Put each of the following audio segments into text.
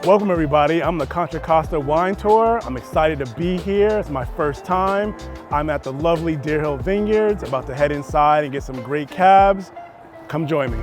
Welcome everybody, I'm the Contra Costa Wine Tour. I'm excited to be here, it's my first time. I'm at the lovely Deer Hill Vineyards, about to head inside and get some great cabs. Come join me.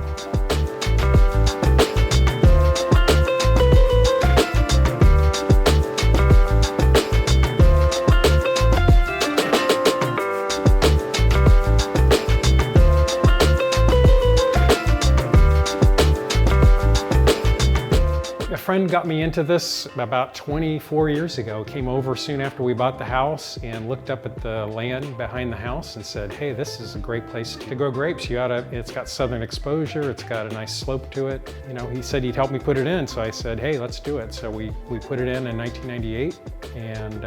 A friend got me into this about 24 years ago. Came over soon after we bought the house and looked up at the land behind the house and said, hey, this is a great place to grow grapes. It's got southern exposure, it's got a nice slope to it. You know, he said he'd help me put it in, so I said, hey, let's do it. So we put it in 1998 and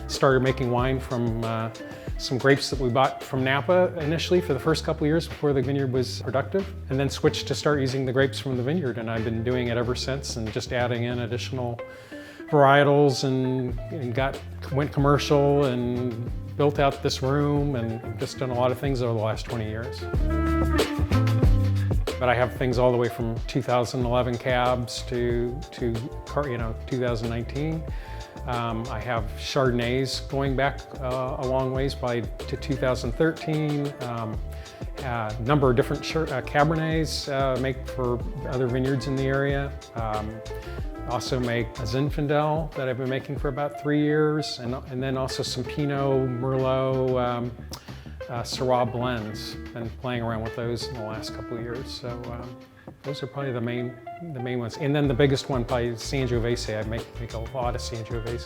started making wine from some grapes that we bought from Napa initially for the first couple of years before the vineyard was productive, and then switched to start using the grapes from the vineyard, and I've been doing it ever since and just adding in additional varietals and went commercial and built out this room and just done a lot of things over the last 20 years. But I have things all the way from 2011 cabs to 2019. I have Chardonnays going back a long ways, probably to 2013. A number of different Cabernets make for other vineyards in the area. Also make a Zinfandel that I've been making for about 3 years, and then also some Pinot, Merlot, Syrah blends. Been playing around with those in the last couple of years. So those are probably the main ones. And then the biggest one, probably Sangiovese. I make a lot of Sangiovese.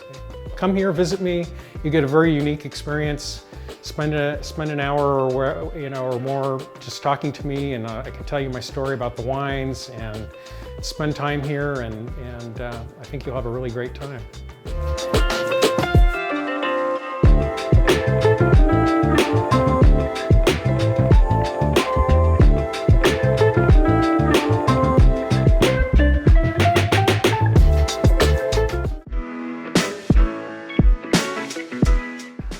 Come here, visit me. You get a very unique experience. Spend an hour or more just talking to me, and I can tell you my story about the wines and spend time here, and I think you'll have a really great time.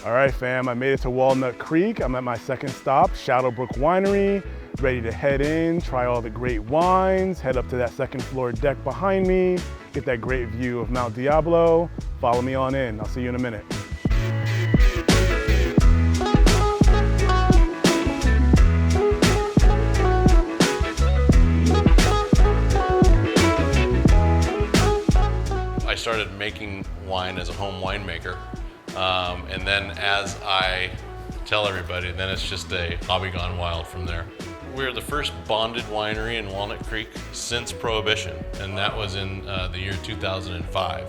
All right, fam, I made it to Walnut Creek. I'm at my second stop, Shadowbrook Winery, ready to head in, try all the great wines, head up to that second floor deck behind me, get that great view of Mount Diablo. Follow me on in. I'll see you in a minute. I started making wine as a home winemaker. And then as I tell everybody, then it's just a hobby gone wild from there. We're the first bonded winery in Walnut Creek since Prohibition, and that was in the year 2005.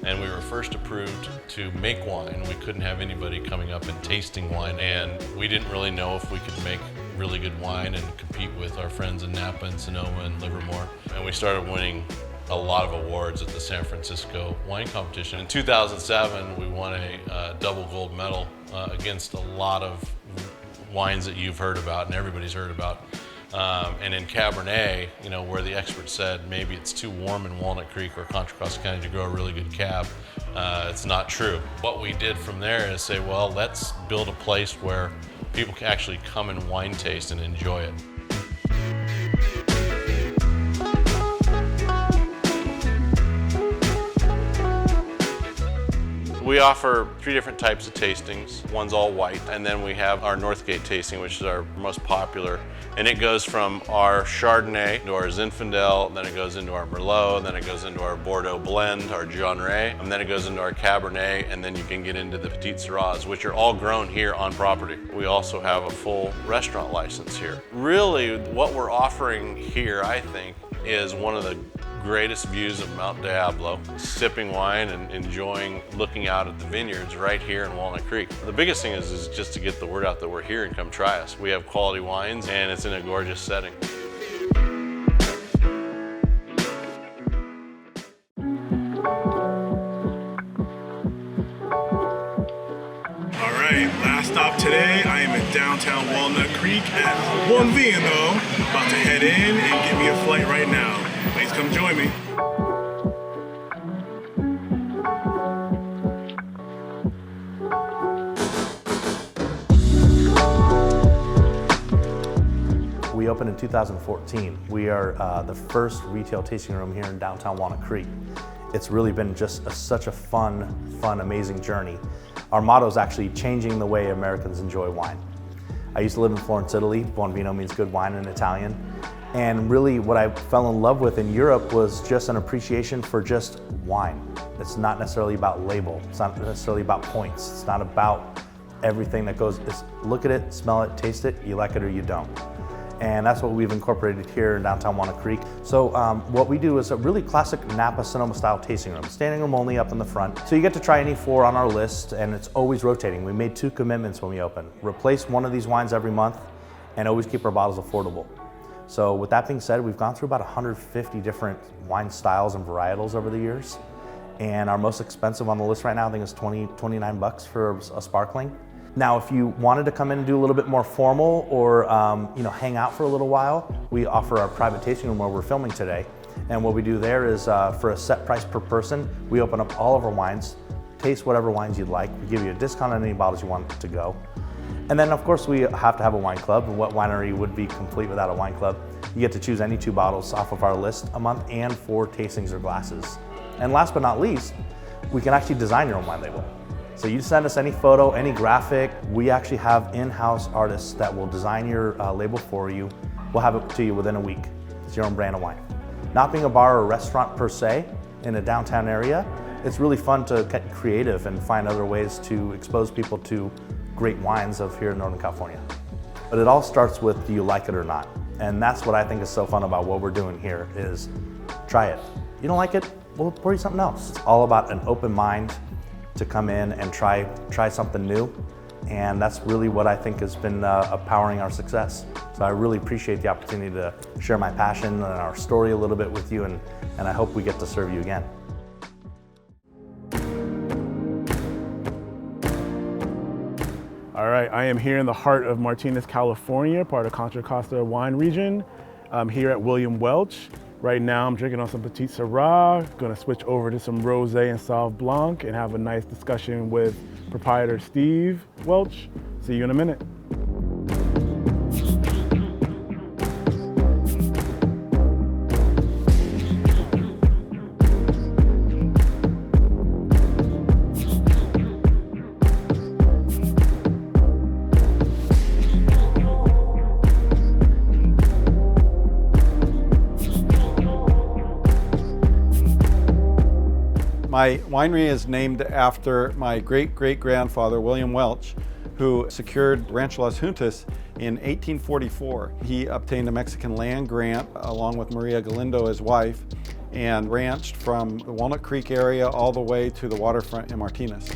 And we were first approved to make wine. We couldn't have anybody coming up and tasting wine, and we didn't really know if we could make really good wine and compete with our friends in Napa and Sonoma and Livermore. And we started winning a lot of awards at the San Francisco wine competition. In 2007, we won a double gold medal against a lot of wines that you've heard about and everybody's heard about. And in Cabernet, where the experts said maybe it's too warm in Walnut Creek or Contra Costa County to grow a really good cab, it's not true. What we did from there is say, well, let's build a place where people can actually come and wine taste and enjoy it. We offer 3 different types of tastings. One's all white, and then we have our Northgate tasting, which is our most popular. And it goes from our Chardonnay to our Zinfandel, then it goes into our Merlot, then it goes into our Bordeaux blend, our Jeanray, and then it goes into our Cabernet, and then you can get into the Petite Syrahs, which are all grown here on property. We also have a full restaurant license here. Really, what we're offering here, I think, is one of the greatest views of Mount Diablo, sipping wine and enjoying looking out at the vineyards right here in Walnut Creek. The biggest thing is just to get the word out that we're here and come try us. We have quality wines and it's in a gorgeous setting. All right, last stop today. I am in downtown Walnut Creek at One Vino, about to head in and get me a flight right now. Please come join me. We opened in 2014. We are the first retail tasting room here in downtown Walnut Creek. it's really been just such a fun, amazing journey. Our motto is actually changing the way Americans enjoy wine. I used to live in Florence, Italy. Buon Vino means good wine in Italian. And really what I fell in love with in Europe was just an appreciation for just wine. It's not necessarily about label. It's not necessarily about points. It's not about everything that goes, it's look at it, smell it, taste it, you like it or you don't. And that's what we've incorporated here in downtown Walnut Creek. So what we do is a really classic Napa Sonoma style tasting room, standing room only up in the front. So you get to try any 4 on our list, and it's always rotating. We made 2 commitments when we opened. Replace one of these wines every month and always keep our bottles affordable. So with that being said, we've gone through about 150 different wine styles and varietals over the years. And our most expensive on the list right now, I think is $29 for a sparkling. Now, if you wanted to come in and do a little bit more formal or hang out for a little while, we offer our private tasting room where we're filming today. And what we do there is for a set price per person, we open up all of our wines, taste whatever wines you'd like. We give you a discount on any bottles you want to go. And then of course we have to have a wine club. And what winery would be complete without a wine club? You get to choose any 2 bottles off of our list a month and 4 tastings or glasses. And last but not least, we can actually design your own wine label. So you send us any photo, any graphic. We actually have in-house artists that will design your label for you. We'll have it to you within a week. It's your own brand of wine. Not being a bar or restaurant per se in a downtown area, it's really fun to get creative and find other ways to expose people to great wines of here in Northern California. But it all starts with, do you like it or not? And that's what I think is so fun about what we're doing here is try it. You don't like it, we'll pour you something else. It's all about an open mind to come in and try something new. And that's really what I think has been powering our success. So I really appreciate the opportunity to share my passion and our story a little bit with you, and I hope we get to serve you again. All right, I am here in the heart of Martinez, California, part of Contra Costa Wine region. I'm here at William Welch. Right now I'm drinking on some Petit Syrah, gonna switch over to some Rosé and Sauv Blanc and have a nice discussion with proprietor Steve Welch. See you in a minute. My winery is named after my great-great-grandfather, William Welch, who secured Rancho Las Juntas in 1844. He obtained a Mexican land grant along with Maria Galindo, his wife, and ranched from the Walnut Creek area all the way to the waterfront in Martinez.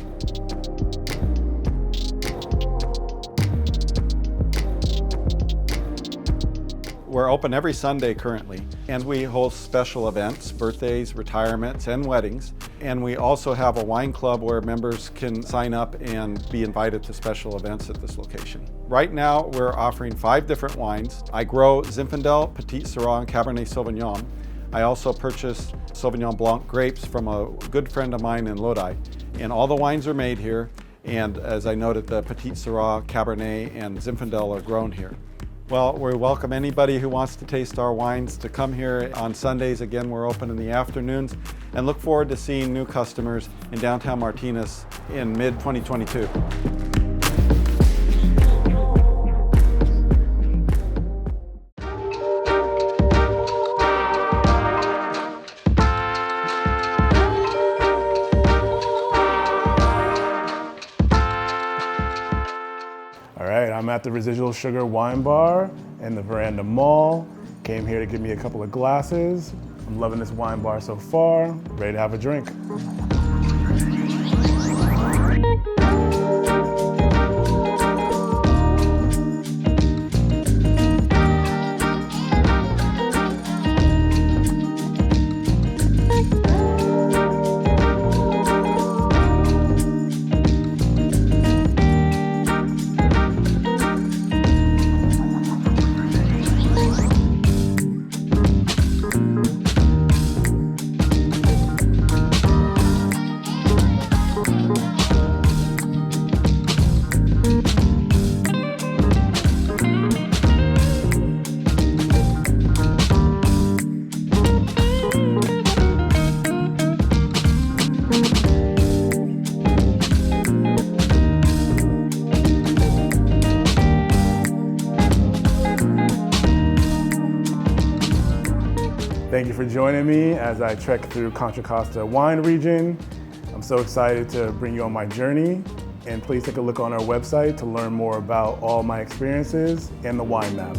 We're open every Sunday currently, and we host special events, birthdays, retirements, and weddings. And we also have a wine club where members can sign up and be invited to special events at this location. Right now, we're offering 5 different wines. I grow Zinfandel, Petit Syrah, and Cabernet Sauvignon. I also purchased Sauvignon Blanc grapes from a good friend of mine in Lodi. And all the wines are made here. And as I noted, the Petit Syrah, Cabernet, and Zinfandel are grown here. Well, we welcome anybody who wants to taste our wines to come here on Sundays. Again, we're open in the afternoons, and look forward to seeing new customers in downtown Martinez in mid-2022. I'm at the Residual Sugar wine bar in the Veranda Mall. Came here to give me a couple of glasses. I'm loving this wine bar so far. Ready to have a drink. Thank you for joining me as I trek through Contra Costa wine region. I'm so excited to bring you on my journey, and please take a look on our website to learn more about all my experiences and the wine map.